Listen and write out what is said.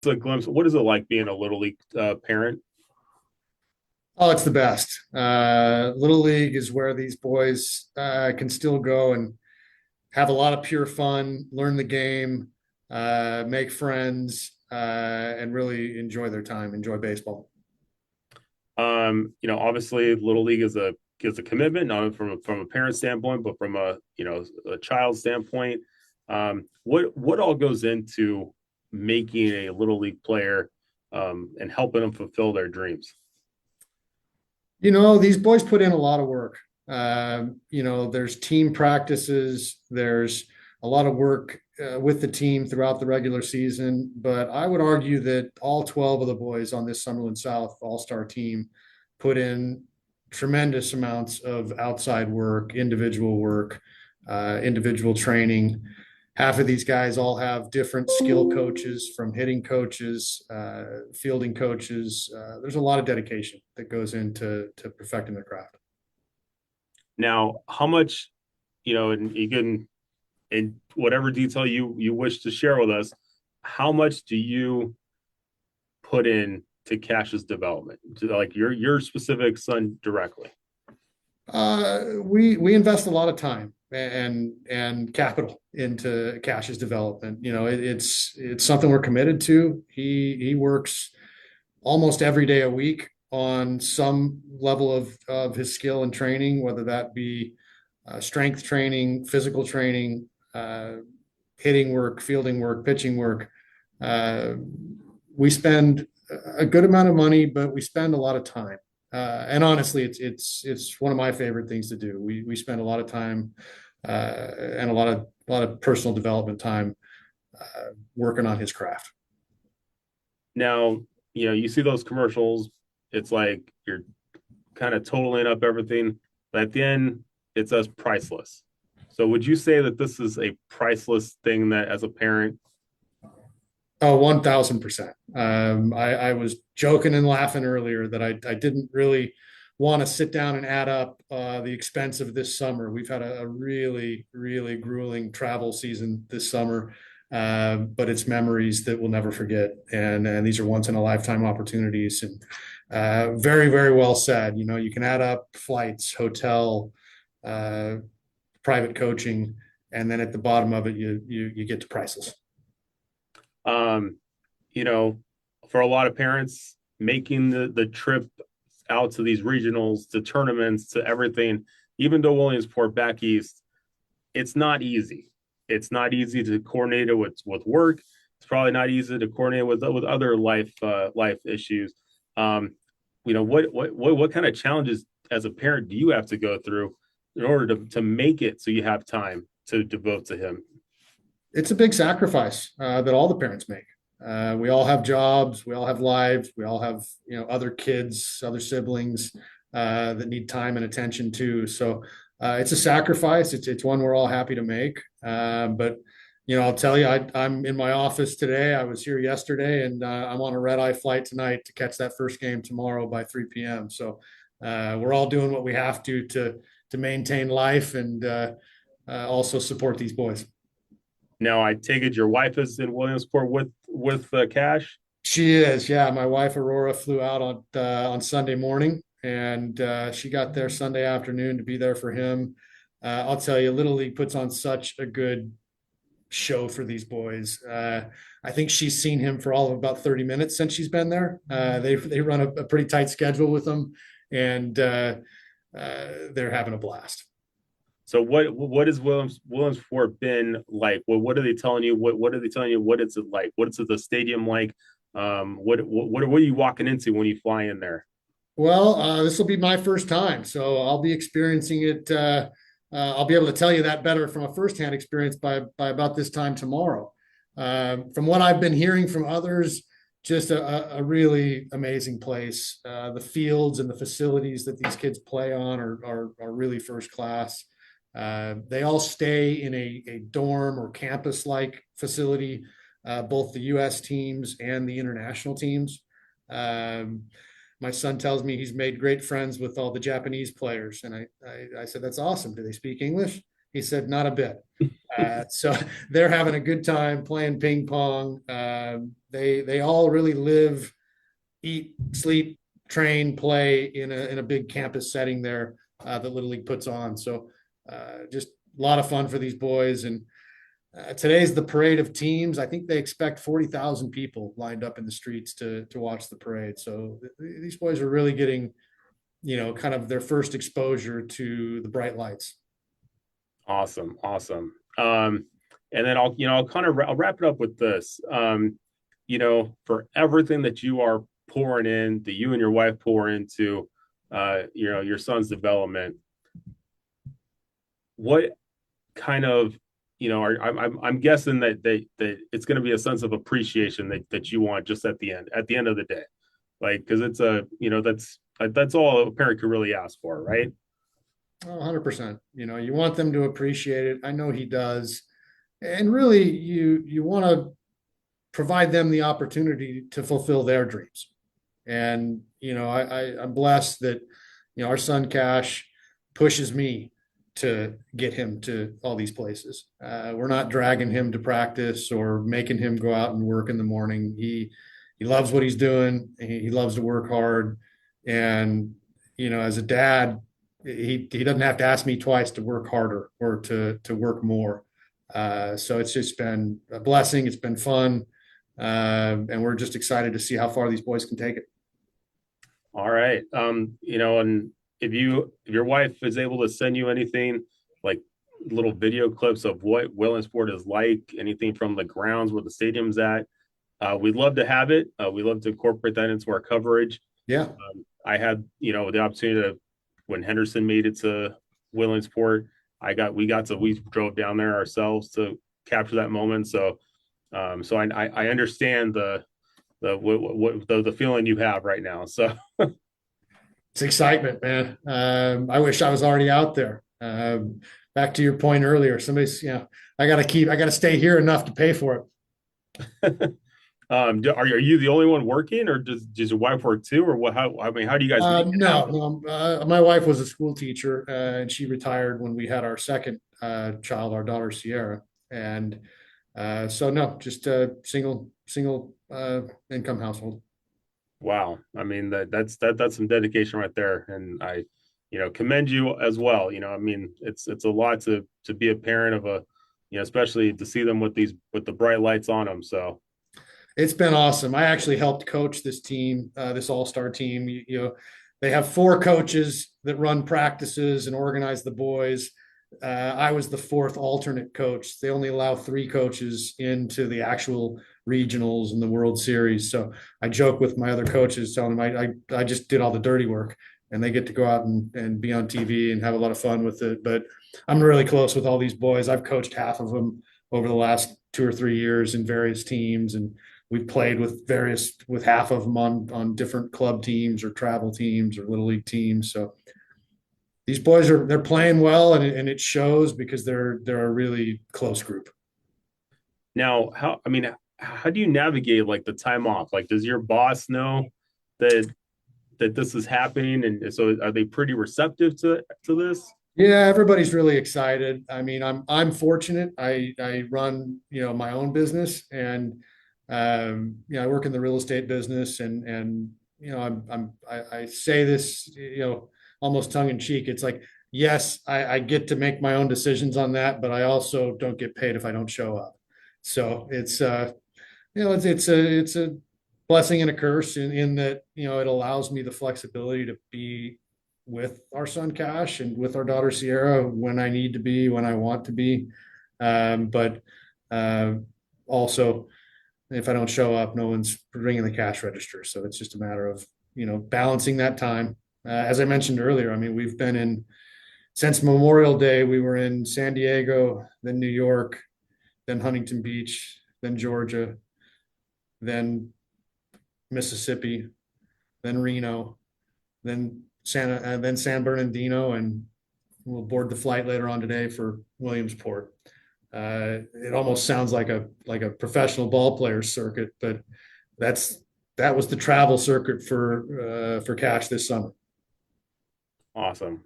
a glimpse. What is it like being a little league parent? Oh, it's the best. Little League is where these boys can still go and have a lot of pure fun, learn the game, make friends, and really enjoy their time, enjoy baseball. Obviously, little league is a commitment, not from a parent standpoint, but from a child standpoint. What all goes into making a little league player and helping them fulfill their dreams? These boys put in a lot of work. There's team practices, there's a lot of work with the team throughout the regular season. But I would argue that all 12 of the boys on this Summerlin South All-Star team put in tremendous amounts of outside work, individual training. Half of these guys all have different skill coaches, from hitting coaches, fielding coaches. There's a lot of dedication that goes into perfecting their craft. Now, how much, and you can, in whatever detail you wish to share with us, how much do you put in to Cash's development, to like your specific son directly? We invest a lot of time and capital into Cash's development. It's something we're committed to. He works almost every day a week on some level of his skill and training, whether that be strength training, physical training, uh, hitting work, fielding work, pitching work. Uh, we spend a good amount of money, but we spend a lot of time. And honestly, it's one of my favorite things to do. We spend a lot of time and a lot of personal development time working on his craft. Now, you see those commercials, it's like you're kind of totaling up everything, but at the end, it says priceless. So would you say that this is a priceless thing that as a parent? Oh, 1000%. I was joking and laughing earlier that I didn't really want to sit down and add up the expense of this summer. We've had a really, really grueling travel season this summer, but it's memories that we'll never forget. And these are once in a lifetime opportunities. And very, very well said. You can add up flights, hotel, uh, private coaching, and then at the bottom of it, you get to prices. Um, you know, for a lot of parents, making the trip out to these regionals, to tournaments, to everything, even though Williamsport back east, it's not easy. It's not easy to coordinate it with work. It's probably not easy to coordinate with other life issues. Um, what kind of challenges as a parent do you have to go through in order to make it so you have time to devote to him? It's a big sacrifice that all the parents make. We all have jobs, we all have lives, we all have other kids, other siblings that need time and attention too. So it's a sacrifice. It's one we're all happy to make. But I'll tell you, I'm in my office today. I was here yesterday, and I'm on a red eye flight tonight to catch that first game tomorrow by 3 p.m. So we're all doing what we have to maintain life and also support these boys. Now, I take it your wife is in Williamsport with Cash. She is, yeah. My wife Aurora flew out on Sunday morning, and she got there Sunday afternoon to be there for him. I'll tell you, Little League puts on such a good show for these boys. I think she's seen him for all of about 30 minutes since she's been there. They run a pretty tight schedule with him, and they're having a blast. So what has Williamsport been like? What are they telling you? What are they telling you? What is it like? What is the stadium like? What are you walking into when you fly in there? Well, this will be my first time, so I'll be experiencing it. I'll be able to tell you that better from a firsthand experience by about this time tomorrow. From what I've been hearing from others, just a really amazing place. The fields and the facilities that these kids play on are really first class. They all stay in a dorm or campus like facility, both the U.S. teams and the international teams. Um, my son tells me he's made great friends with all the Japanese players. And I said, that's awesome. Do they speak English? He said, not a bit. So they're having a good time playing ping pong. They all really live, eat, sleep, train, play in a big campus setting there that Little League puts on. So just a lot of fun for these boys. And today's the parade of teams. I think they expect 40,000 people lined up in the streets to watch the parade. So these boys are really getting, kind of their first exposure to the bright lights. Awesome, awesome. And then I'll wrap it up with this. For everything that you are pouring in, that you and your wife pour into, your son's development, what kind of, I'm guessing that it's going to be a sense of appreciation that you want just at the end of the day, like, because it's that's all a parent could really ask for, right? 100%. You want them to appreciate it. I know he does. And really, you want to provide them the opportunity to fulfill their dreams. And, I'm blessed that, our son Cash pushes me to get him to all these places. We're not dragging him to practice or making him go out and work in the morning. He loves what he's doing. He loves to work hard. And, as a dad, he doesn't have to ask me twice to work harder or to work more. So it's just been a blessing. It's been fun. And we're just excited to see how far these boys can take it. All right. And if your wife is able to send you anything like little video clips of what Williamsport is like, anything from the grounds where the stadium's at, we'd love to have it. We love to incorporate that into our coverage. Yeah. I had, the opportunity to, when Henderson made it to Williamsport, we drove down there ourselves to capture that moment. So I understand the feeling you have right now. So it's excitement, man. I wish I was already out there. Back to your point earlier, I got to stay here enough to pay for it. Are you the only one working, or does your wife work too, or what? How do you guys make it happen? No. My wife was a school teacher, and she retired when we had our second child, our daughter Sierra, and so no, just a single income household. Wow. I mean, that's some dedication right there. And I, commend you as well. It's a lot to be a parent of a, especially to see them with the bright lights on them. So it's been awesome. I actually helped coach this team, this all-star team. They have four coaches that run practices and organize the boys. I was the fourth alternate coach. They only allow three coaches into the actual regionals and the World Series. So I joke with my other coaches, telling them I just did all the dirty work, and they get to go out and be on TV and have a lot of fun with it. But I'm really close with all these boys. I've coached half of them over the last 2 or 3 years in various teams, and we've played with half of them on different club teams or travel teams or little league teams. So these boys they're playing well, and it shows because they're a really close group. Now, how do you navigate like the time off? Like, does your boss know that this is happening, and so are they pretty receptive to this? Yeah, everybody's really excited. I mean, I'm fortunate. I run my own business, and I work in the real estate business, and I say this almost tongue in cheek. It's like, yes, I get to make my own decisions on that, but I also don't get paid if I don't show up. So it's it's a blessing and a curse in that it allows me the flexibility to be with our son Cash and with our daughter Sierra when I need to be, when I want to be. But also, if I don't show up, no one's ringing the cash register. So it's just a matter of balancing that time. As I mentioned earlier, I mean, we've been in since Memorial Day. We were in San Diego, then New York, then Huntington Beach, then Georgia, then Mississippi, then Reno, then San Bernardino, and we'll board the flight later on today for Williamsport. It almost sounds like a professional ball player circuit, but that was the travel circuit for Cash this summer. Awesome.